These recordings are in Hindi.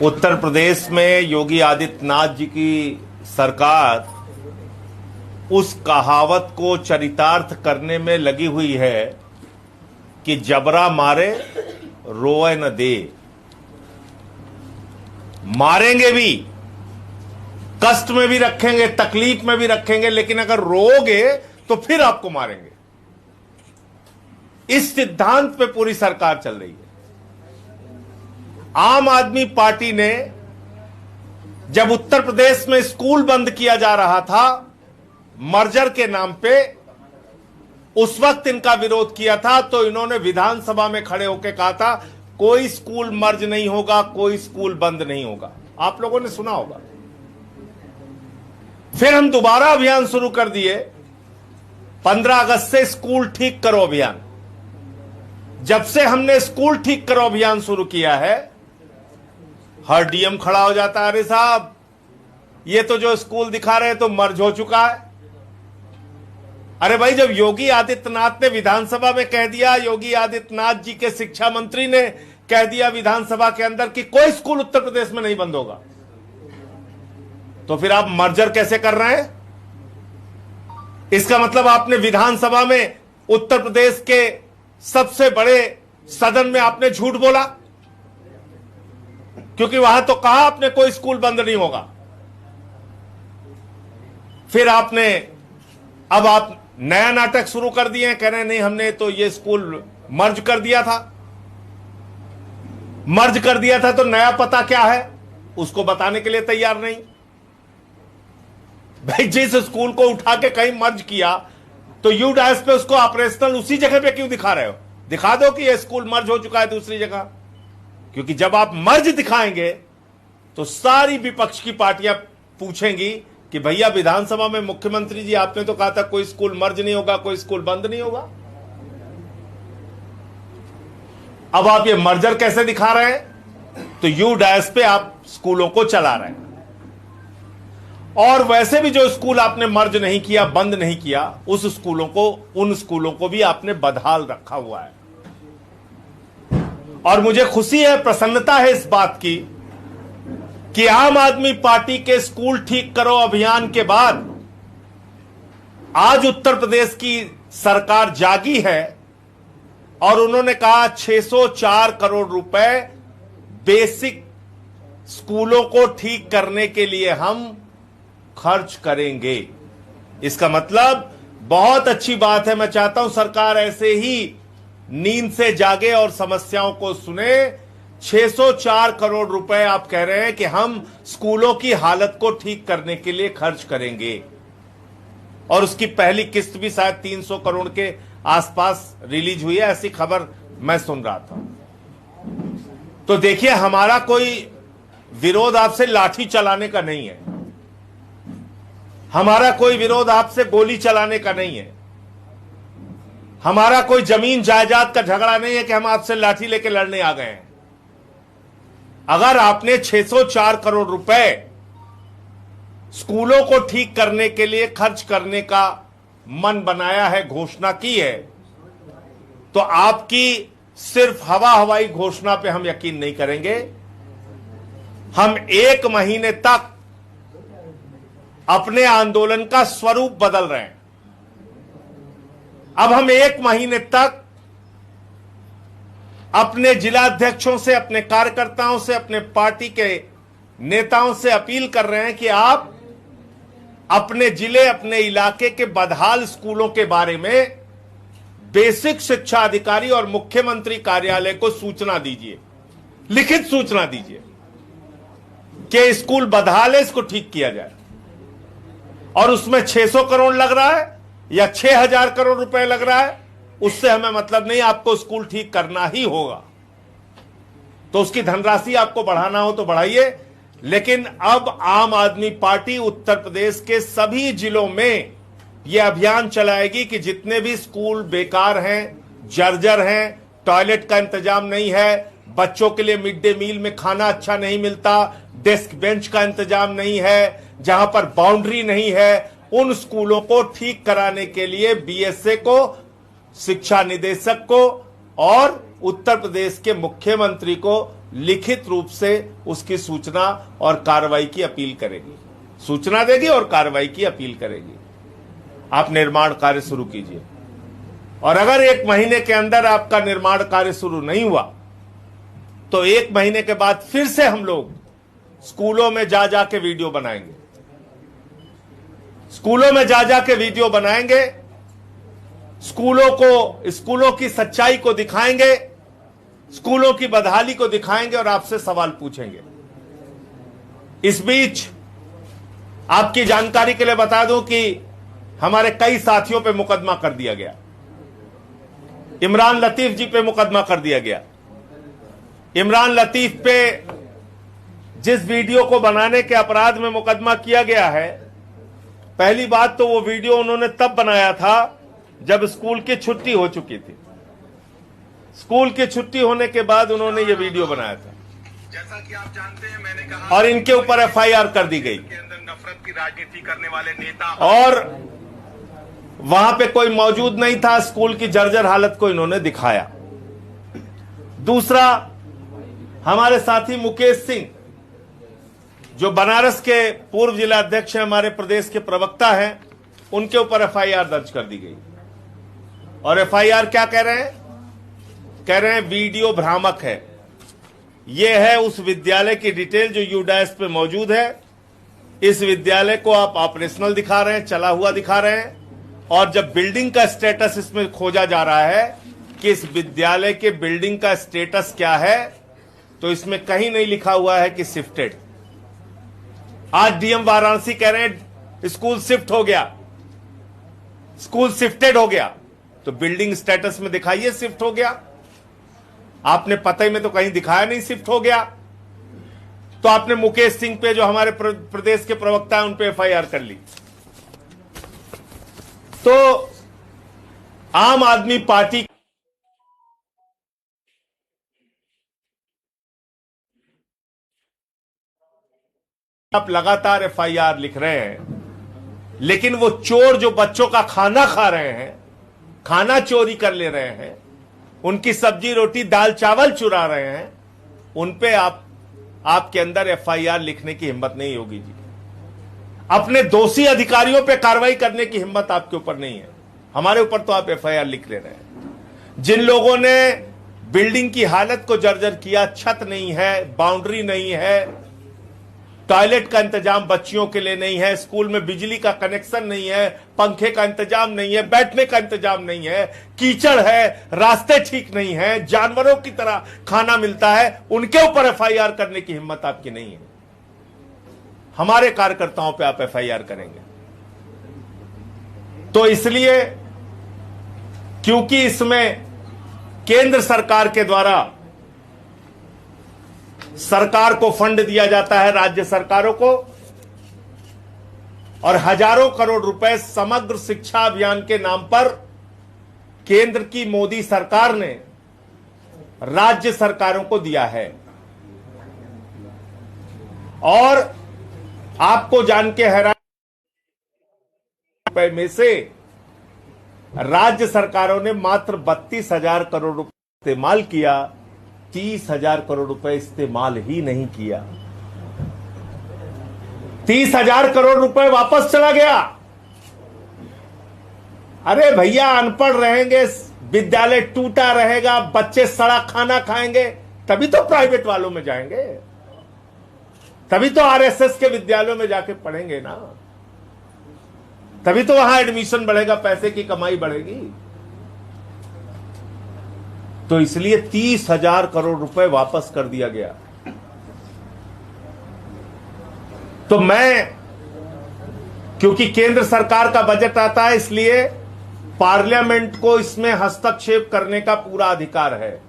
उत्तर प्रदेश में योगी आदित्यनाथ जी की सरकार उस कहावत को चरितार्थ करने में लगी हुई है कि जबरा मारे रोए न दे। मारेंगे भी, कष्ट में भी रखेंगे, तकलीफ में भी रखेंगे, लेकिन अगर रोओगे तो फिर आपको मारेंगे। इस सिद्धांत पे पूरी सरकार चल रही है। आम आदमी पार्टी ने जब उत्तर प्रदेश में स्कूल बंद किया जा रहा था मर्जर के नाम पे, उस वक्त इनका विरोध किया था तो इन्होंने विधानसभा में खड़े होकर कहा था कोई स्कूल मर्ज नहीं होगा, कोई स्कूल बंद नहीं होगा। आप लोगों ने सुना होगा। फिर हम दोबारा अभियान शुरू कर दिए 15 अगस्त से स्कूल ठीक करो अभियान। जब से हमने स्कूल ठीक करो अभियान शुरू किया है, हर डीएम खड़ा हो जाता है, अरे साहब ये तो जो स्कूल दिखा रहे हैं तो मर्ज हो चुका है। अरे भाई, जब योगी आदित्यनाथ ने विधानसभा में कह दिया, योगी आदित्यनाथ जी के शिक्षा मंत्री ने कह दिया विधानसभा के अंदर कि कोई स्कूल उत्तर प्रदेश में नहीं बंद होगा, तो फिर आप मर्जर कैसे कर रहे हैं? इसका मतलब आपने विधानसभा में उत्तर प्रदेश के सबसे बड़े सदन में आपने झूठ बोला, क्योंकि वहां तो कहा आपने कोई स्कूल बंद नहीं होगा। फिर आपने अब आप नया नाटक शुरू कर दिए हैं, कह रहे हैं नहीं हमने तो ये स्कूल मर्ज कर दिया था। मर्ज कर दिया था तो नया पता क्या है उसको बताने के लिए तैयार नहीं। भाई, जिस स्कूल को उठा के कहीं मर्ज किया तो यूडाइस पे उसको ऑपरेशनल उसी जगह पे क्यों दिखा रहे हो? दिखा दो कि ये स्कूल मर्ज हो चुका है दूसरी जगह, क्योंकि जब आप मर्ज दिखाएंगे तो सारी विपक्ष की पार्टियां पूछेंगी कि भैया विधानसभा में मुख्यमंत्री जी आपने तो कहा था कोई स्कूल मर्ज नहीं होगा, कोई स्कूल बंद नहीं होगा। अब आप ये मर्जर कैसे दिखा रहे हैं? तो यूडाइस पे आप स्कूलों को चला रहे हैं। और वैसे भी जो स्कूल आपने मर्ज नहीं किया, बंद नहीं किया, उन स्कूलों को भी आपने बदहाल रखा हुआ है। और मुझे खुशी है, प्रसन्नता है इस बात की कि आम आदमी पार्टी के स्कूल ठीक करो अभियान के बाद आज उत्तर प्रदेश की सरकार जागी है और उन्होंने कहा 604 करोड़ रुपए बेसिक स्कूलों को ठीक करने के लिए हम खर्च करेंगे। इसका मतलब बहुत अच्छी बात है। मैं चाहता हूं सरकार ऐसे ही नींद से जागे और समस्याओं को सुने। 604 करोड़ रुपए आप कह रहे हैं कि हम स्कूलों की हालत को ठीक करने के लिए खर्च करेंगे, और उसकी पहली किस्त भी शायद 300 करोड़ के आसपास रिलीज हुई है, ऐसी खबर मैं सुन रहा था। तो देखिए, हमारा कोई विरोध आपसे लाठी चलाने का नहीं है, हमारा कोई विरोध आपसे गोली चलाने का नहीं है, हमारा कोई जमीन जायदाद का झगड़ा नहीं है कि हम आपसे लाठी लेके लड़ने आ गए हैं। अगर आपने 604 करोड़ रुपए स्कूलों को ठीक करने के लिए खर्च करने का मन बनाया है, घोषणा की है, तो आपकी सिर्फ हवाई घोषणा पे हम यकीन नहीं करेंगे। हम 1 महीने तक अपने आंदोलन का स्वरूप बदल रहे हैं। अब हम 1 महीने तक अपने जिलाध्यक्षों से, अपने कार्यकर्ताओं से, अपने पार्टी के नेताओं से अपील कर रहे हैं कि आप अपने जिले, अपने इलाके के बदहाल स्कूलों के बारे में बेसिक शिक्षा अधिकारी और मुख्यमंत्री कार्यालय को सूचना दीजिए, लिखित सूचना दीजिए कि स्कूल बदहाल है, इसको ठीक किया जाए। और उसमें 600 करोड़ लग रहा है या 6000 करोड़ रुपए लग रहा है, उससे हमें मतलब नहीं, आपको स्कूल ठीक करना ही होगा। तो उसकी धनराशि आपको बढ़ाना हो तो बढ़ाइए, लेकिन अब आम आदमी पार्टी उत्तर प्रदेश के सभी जिलों में यह अभियान चलाएगी कि जितने भी स्कूल बेकार हैं, जर्जर हैं, टॉयलेट का इंतजाम नहीं है, बच्चों के लिए मिड डे मील में खाना अच्छा नहीं मिलता, डेस्क बेंच का इंतजाम नहीं है, जहां पर बाउंड्री नहीं है, उन स्कूलों को ठीक कराने के लिए बीएसए को, शिक्षा निदेशक को और उत्तर प्रदेश के मुख्यमंत्री को लिखित रूप से उसकी सूचना और कार्रवाई की अपील करेगी, सूचना देगी और कार्रवाई की अपील करेगी। आप निर्माण कार्य शुरू कीजिए, और अगर 1 महीने के अंदर आपका निर्माण कार्य शुरू नहीं हुआ तो 1 महीने के बाद फिर से हम लोग स्कूलों में जा जाके वीडियो बनाएंगे, स्कूलों में जा जाके वीडियो बनाएंगे, स्कूलों की सच्चाई को दिखाएंगे, स्कूलों की बदहाली को दिखाएंगे और आपसे सवाल पूछेंगे। इस बीच आपकी जानकारी के लिए बता दूं कि हमारे कई साथियों पे मुकदमा कर दिया गया। इमरान लतीफ जी पे मुकदमा कर दिया गया। इमरान लतीफ पे जिस वीडियो को बनाने के अपराध में मुकदमा किया गया है, पहली बात तो वो वीडियो उन्होंने तब बनाया था जब स्कूल की छुट्टी हो चुकी थी। स्कूल की छुट्टी होने के बाद उन्होंने ये वीडियो बनाया था। जैसा कि आप जानते हैं, मैंने कहा और इनके ऊपर एफआईआर कर दी गई के अंदर नफरत की राजनीति करने वाले नेता, और वहां पे कोई मौजूद नहीं था। स्कूल की जर्जर हालत को इन्होंने दिखाया। दूसरा, हमारे साथी मुकेश सिंह, जो बनारस के पूर्व जिला अध्यक्ष हैं, हमारे प्रदेश के प्रवक्ता हैं, उनके ऊपर एफआईआर दर्ज कर दी गई। और एफआईआर क्या कह रहे हैं? कह रहे हैं वीडियो भ्रामक है। यह है उस विद्यालय की डिटेल जो यूडैश पे मौजूद है। इस विद्यालय को आप ऑपरेशनल दिखा रहे हैं, चला हुआ दिखा रहे हैं, और जब बिल्डिंग का स्टेटस इसमें खोजा जा रहा है कि इस विद्यालय के बिल्डिंग का स्टेटस क्या है, तो इसमें कहीं नहीं लिखा हुआ है कि शिफ्टेड। आज डीएम वाराणसी कह रहे हैं स्कूल शिफ्ट हो गया, स्कूल शिफ्टेड हो गया। तो बिल्डिंग स्टेटस में दिखाइए शिफ्ट हो गया। आपने पते में तो कहीं दिखाया नहीं शिफ्ट हो गया। तो आपने मुकेश सिंह पे, जो हमारे प्रदेश के प्रवक्ता हैं, उन पे एफआईआर कर ली। तो आम आदमी पार्टी आप लगातार एफआईआर लिख रहे हैं, लेकिन वो चोर जो बच्चों का खाना खा रहे हैं, खाना चोरी कर ले रहे हैं, उनकी सब्जी रोटी दाल चावल चुरा रहे हैं, उन पे आपके अंदर एफआईआर लिखने की हिम्मत नहीं होगी जी। अपने दोषी अधिकारियों पे कार्रवाई करने की हिम्मत आपके ऊपर नहीं है। हमारे ऊपर तो आप एफआईआर लिख ले रहे हैं। जिन लोगों ने बिल्डिंग की हालत को जर्जर किया, छत नहीं है, बाउंड्री नहीं है, टॉयलेट का इंतजाम बच्चियों के लिए नहीं है, स्कूल में बिजली का कनेक्शन नहीं है, पंखे का इंतजाम नहीं है, बैठने का इंतजाम नहीं है, कीचड़ है, रास्ते ठीक नहीं है, जानवरों की तरह खाना मिलता है, उनके ऊपर एफआईआर करने की हिम्मत आपकी नहीं है। हमारे कार्यकर्ताओं पे आप एफआईआर करेंगे। तो इसलिए, क्योंकि इसमें केंद्र सरकार के द्वारा सरकार को फंड दिया जाता है, राज्य सरकारों को, और हजारों करोड़ रुपए समग्र शिक्षा अभियान के नाम पर केंद्र की मोदी सरकार ने राज्य सरकारों को दिया है। और आपको जान के हैरान रुपए में से राज्य सरकारों ने मात्र 32,000 करोड़ रुपए इस्तेमाल किया, 30,000 करोड़ रुपए इस्तेमाल ही नहीं किया। 30,000 करोड़ रुपए वापस चला गया। अरे भैया, अनपढ़ रहेंगे, विद्यालय टूटा रहेगा, बच्चे सड़ा खाना खाएंगे, तभी तो प्राइवेट वालों में जाएंगे, तभी तो आरएसएस के विद्यालयों में जाके पढ़ेंगे ना, तभी तो वहां एडमिशन बढ़ेगा, पैसे की कमाई बढ़ेगी। तो इसलिए 30,000 करोड़ रुपए वापस कर दिया गया। तो मैं, क्योंकि केंद्र सरकार का बजट आता है, इसलिए पार्लियामेंट को इसमें हस्तक्षेप करने का पूरा अधिकार है।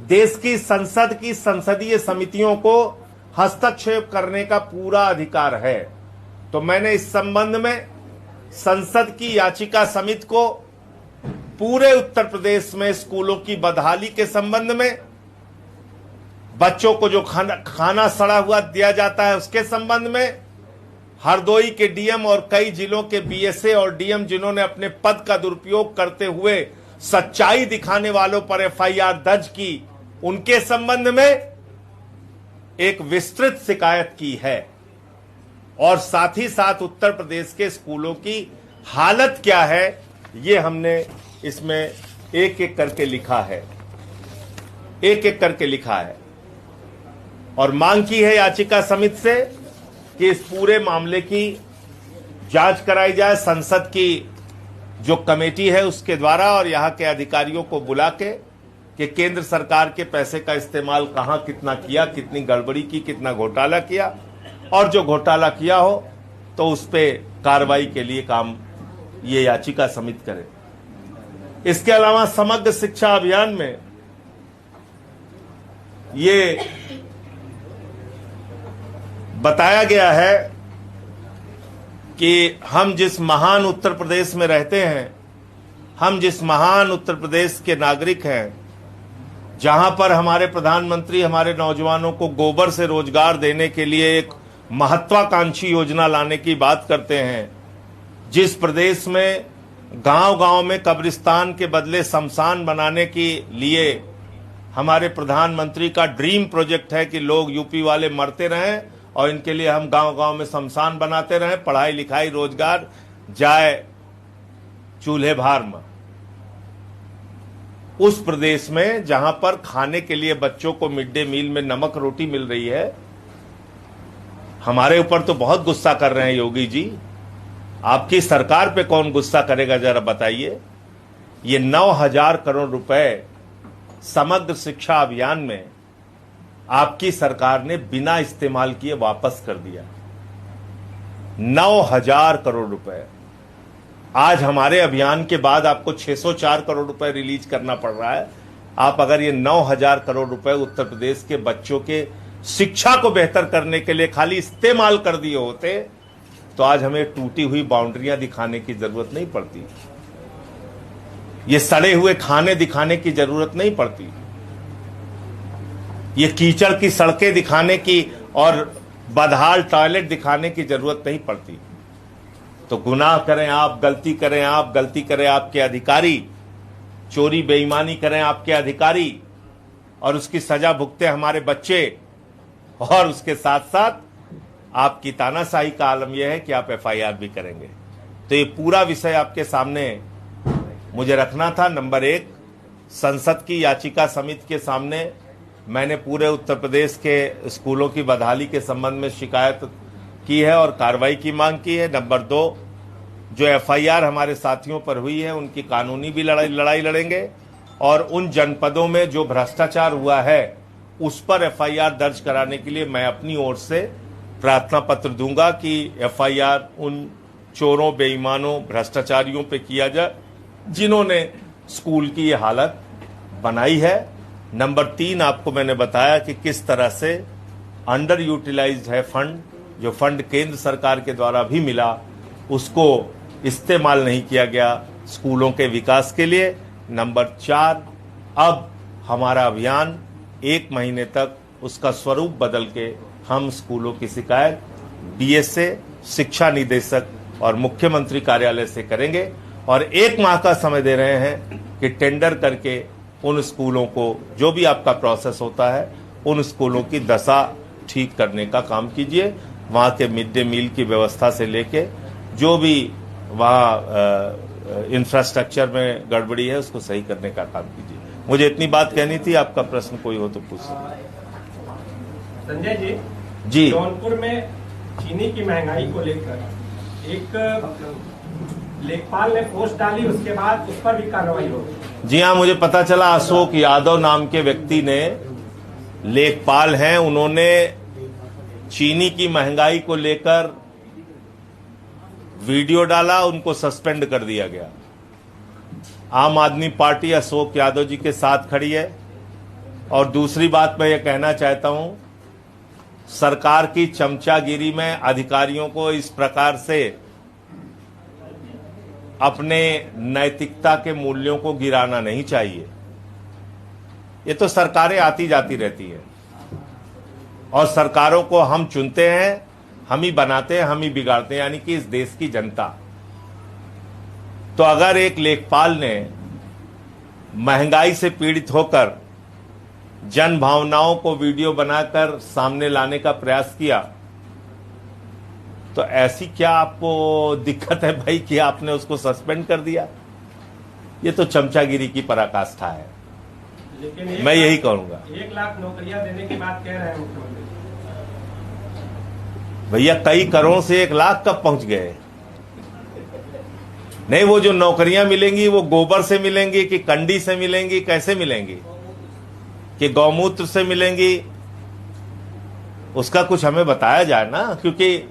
देश की संसद की संसदीय समितियों को हस्तक्षेप करने का पूरा अधिकार है। तो मैंने इस संबंध में संसद की याचिका समिति को पूरे उत्तर प्रदेश में स्कूलों की बदहाली के संबंध में, बच्चों को जो खाना सड़ा हुआ दिया जाता है उसके संबंध में, हरदोई के डीएम और कई जिलों के बीएसए और डीएम जिन्होंने अपने पद का दुरुपयोग करते हुए सच्चाई दिखाने वालों पर एफआईआर दर्ज की, उनके संबंध में एक विस्तृत शिकायत की है और साथ ही साथ उत्तर प्रदेश के स्कूलों की हालत क्या है ये हमने इसमें एक एक करके लिखा है, एक एक करके लिखा है और मांग की है याचिका समिति से कि इस पूरे मामले की जांच कराई जाए संसद की जो कमेटी है उसके द्वारा और यहां के अधिकारियों को बुला के कि केंद्र सरकार के पैसे का इस्तेमाल कहां कितना किया, कितनी गड़बड़ी की, कितना घोटाला किया और जो घोटाला किया हो तो उस पे कार्रवाई के लिए काम ये याचिका समिति करे। इसके अलावा समग्र शिक्षा अभियान में ये बताया गया है कि हम जिस महान उत्तर प्रदेश में रहते हैं, हम जिस महान उत्तर प्रदेश के नागरिक हैं, जहां पर हमारे प्रधानमंत्री हमारे नौजवानों को गोबर से रोजगार देने के लिए एक महत्वाकांक्षी योजना लाने की बात करते हैं, जिस प्रदेश में गांव-गांव में कब्रिस्तान के बदले शमशान बनाने के लिए हमारे प्रधानमंत्री का ड्रीम प्रोजेक्ट है कि लोग यूपी वाले मरते रहें और इनके लिए हम गांव-गांव में शमशान बनाते रहें, पढ़ाई लिखाई रोजगार जाए चूल्हे भार में। उस प्रदेश में जहां पर खाने के लिए बच्चों को मिड डे मील में नमक रोटी मिल रही है, हमारे ऊपर तो बहुत गुस्सा कर रहे हैं योगी जी, आपकी सरकार पे कौन गुस्सा करेगा जरा बताइए। ये 9,000 करोड़ रुपए समग्र शिक्षा अभियान में आपकी सरकार ने बिना इस्तेमाल किए वापस कर दिया। 9,000 करोड़ रुपए। आज हमारे अभियान के बाद आपको 604 करोड़ रुपए रिलीज करना पड़ रहा है। आप अगर ये 9,000 करोड़ रुपए उत्तर प्रदेश के बच्चों के शिक्षा को बेहतर करने के लिए खाली इस्तेमाल कर दिए होते तो आज हमें टूटी हुई बाउंड्रियां दिखाने की जरूरत नहीं पड़ती, ये सड़े हुए खाने दिखाने की जरूरत नहीं पड़ती, ये कीचड़ की सड़कें दिखाने की और बदहाल टॉयलेट दिखाने की जरूरत नहीं पड़ती। तो गुनाह करें आप, गलती करें आप, गलती करें आपके अधिकारी, चोरी बेईमानी करें आपके अधिकारी और उसकी सजा भुगते हमारे बच्चे, और उसके साथ साथ आपकी तानाशाही का आलम यह है कि आप एफआईआर भी करेंगे। तो ये पूरा विषय आपके सामने मुझे रखना था। नंबर 1, संसद की याचिका समिति के सामने मैंने पूरे उत्तर प्रदेश के स्कूलों की बदहाली के संबंध में शिकायत की है और कार्रवाई की मांग की है। नंबर 2, जो एफआईआर हमारे साथियों पर हुई है उनकी कानूनी भी लड़ाई लड़ेंगे और उन जनपदों में जो भ्रष्टाचार हुआ है उस पर एफआईआर दर्ज कराने के लिए मैं अपनी ओर से प्रार्थना पत्र दूंगा कि एफआईआर उन चोरों, बेईमानों, भ्रष्टाचारियों पे किया जाए जिन्होंने स्कूल की ये हालत बनाई है। नंबर 3, आपको मैंने बताया कि किस तरह से अंडर यूटिलाइज्ड है फंड, जो फंड केंद्र सरकार के द्वारा भी मिला उसको इस्तेमाल नहीं किया गया स्कूलों के विकास के लिए। नंबर 4, अब हमारा अभियान 1 महीने तक उसका स्वरूप बदल के हम स्कूलों की शिकायत डीएसए, शिक्षा निदेशक और मुख्यमंत्री कार्यालय से करेंगे और 1 माह का समय दे रहे हैं कि टेंडर करके उन स्कूलों को, जो भी आपका प्रोसेस होता है, उन स्कूलों की दशा ठीक करने का काम कीजिए। वहाँ के मिड डे मील की व्यवस्था से लेके जो भी वहाँ इंफ्रास्ट्रक्चर में गड़बड़ी है उसको सही करने का काम कीजिए। मुझे इतनी बात कहनी थी। आपका प्रश्न कोई हो तो पूछ सकते। संजय जी, जौनपुर में चीनी की महंगाई को लेकर एक लेखपाल ने पोस्ट डाली, उसके बाद उस पर भी कार्रवाई होगी। जी हाँ, मुझे पता चला अशोक यादव नाम के व्यक्ति ने, लेखपाल हैं, उन्होंने चीनी की महंगाई को लेकर वीडियो डाला, उनको सस्पेंड कर दिया गया। आम आदमी पार्टी अशोक यादव जी के साथ खड़ी है। और दूसरी बात मैं ये कहना चाहता हूं, सरकार की चमचागिरी में अधिकारियों को इस प्रकार से अपने नैतिकता के मूल्यों को गिराना नहीं चाहिए। ये तो सरकारें आती जाती रहती हैं और सरकारों को हम चुनते हैं, हम ही बनाते हैं, हम ही बिगाड़ते हैं, यानी कि इस देश की जनता। तो अगर एक लेखपाल ने महंगाई से पीड़ित होकर जन भावनाओं को वीडियो बनाकर सामने लाने का प्रयास किया, तो ऐसी क्या आपको दिक्कत है भाई कि आपने उसको सस्पेंड कर दिया? ये तो चमचागिरी की पराकाष्ठा है। लेकिन मैं यही कहूंगा। 1 लाख नौकरियां देने की बात कह रहे हैं मुख्यमंत्री। भैया कई करोड़ से 1 लाख कब पहुंच गए? नहीं, वो जो नौकरियां मिलेंगी वो गोबर से मिलेंगी कि कंडी से मिलेंगी, कैसे मिलेंगी, कि गौमूत्र से मिलेंगी? उसका कुछ हमें बताया जाए ना, क्योंकि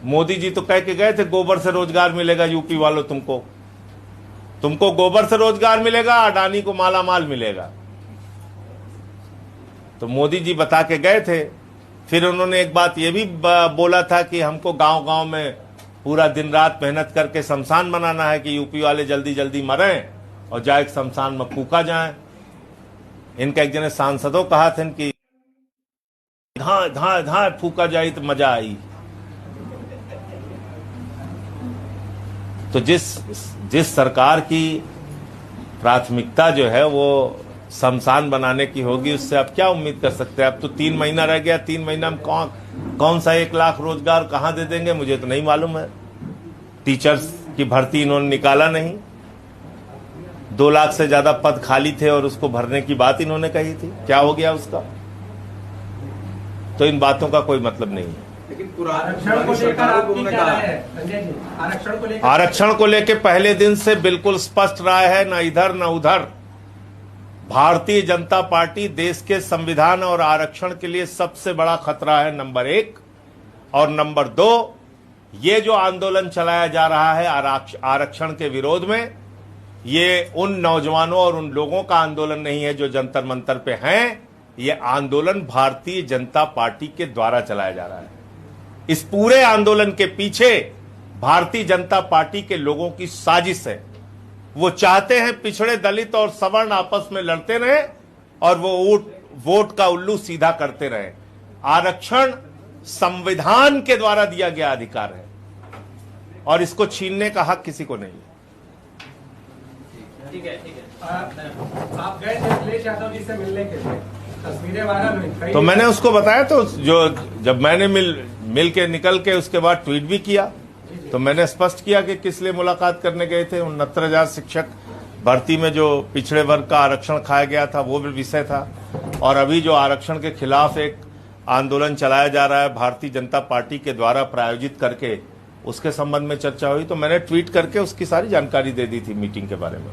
मोदी जी तो कह के गए थे गोबर से रोजगार मिलेगा यूपी वालों, तुमको गोबर से रोजगार मिलेगा, अडानी को माला माल मिलेगा। तो मोदी जी बता के गए थे। फिर उन्होंने एक बात ये भी बोला था कि हमको गांव गांव में पूरा दिन रात मेहनत करके शमशान बनाना है कि यूपी वाले जल्दी जल्दी मरें और जाए शमशान में फूका जाए। इनका एक जने सांसदों कहा था कि धा धा धा फूका जाए तो मजा आई। तो जिस सरकार की प्राथमिकता जो है वो शमशान बनाने की होगी, उससे आप क्या उम्मीद कर सकते हैं? अब तो 3 महीना रह गया, 3 महीना में कौन सा 1 लाख रोजगार कहां दे देंगे मुझे तो नहीं मालूम है। टीचर्स की भर्ती इन्होंने निकाला नहीं, 2 लाख से ज्यादा पद खाली थे और उसको भरने की बात इन्होंने कही थी, क्या हो गया उसका? तो इन बातों का कोई मतलब नहीं है। लेकिन आरक्षण को लेकर आपकी क्या राय है संजय जी? आरक्षण को लेकर पहले दिन से बिल्कुल स्पष्ट राय है, न इधर न उधर। भारतीय जनता पार्टी देश के संविधान और आरक्षण के लिए सबसे बड़ा खतरा है, नंबर 1। और नंबर 2, ये जो आंदोलन चलाया जा रहा है आरक्षण के विरोध में, ये उन नौजवानों और उन लोगों का आंदोलन नहीं है जो जंतर मंतर पे हैं। ये आंदोलन भारतीय जनता पार्टी के द्वारा चलाया जा रहा है। इस पूरे आंदोलन के पीछे भारतीय जनता पार्टी के लोगों की साजिश है। वो चाहते हैं पिछड़े, दलित और सवर्ण आपस में लड़ते रहे और वो वोट का उल्लू सीधा करते रहे। आरक्षण संविधान के द्वारा दिया गया अधिकार है और इसको छीनने का हक किसी को नहीं है। ठीक है। आप गए थे अखिलेश यादव जी से मिलने के लिए, तस्वीरें वायरल हुई। तो मैंने उसको बताया, तो जो जब मैंने मिल के निकल के उसके बाद ट्वीट भी किया, तो मैंने स्पष्ट किया कि किस लिए मुलाकात करने गए थे। 69,000 शिक्षक भर्ती में जो पिछड़े वर्ग का आरक्षण खाया गया था वो भी विषय था। और अभी जो आरक्षण के खिलाफ एक आंदोलन चलाया जा रहा है भारतीय जनता पार्टी के द्वारा प्रायोजित करके, उसके संबंध में चर्चा हुई। तो मैंने ट्वीट करके उसकी सारी जानकारी दे दी थी मीटिंग के बारे में।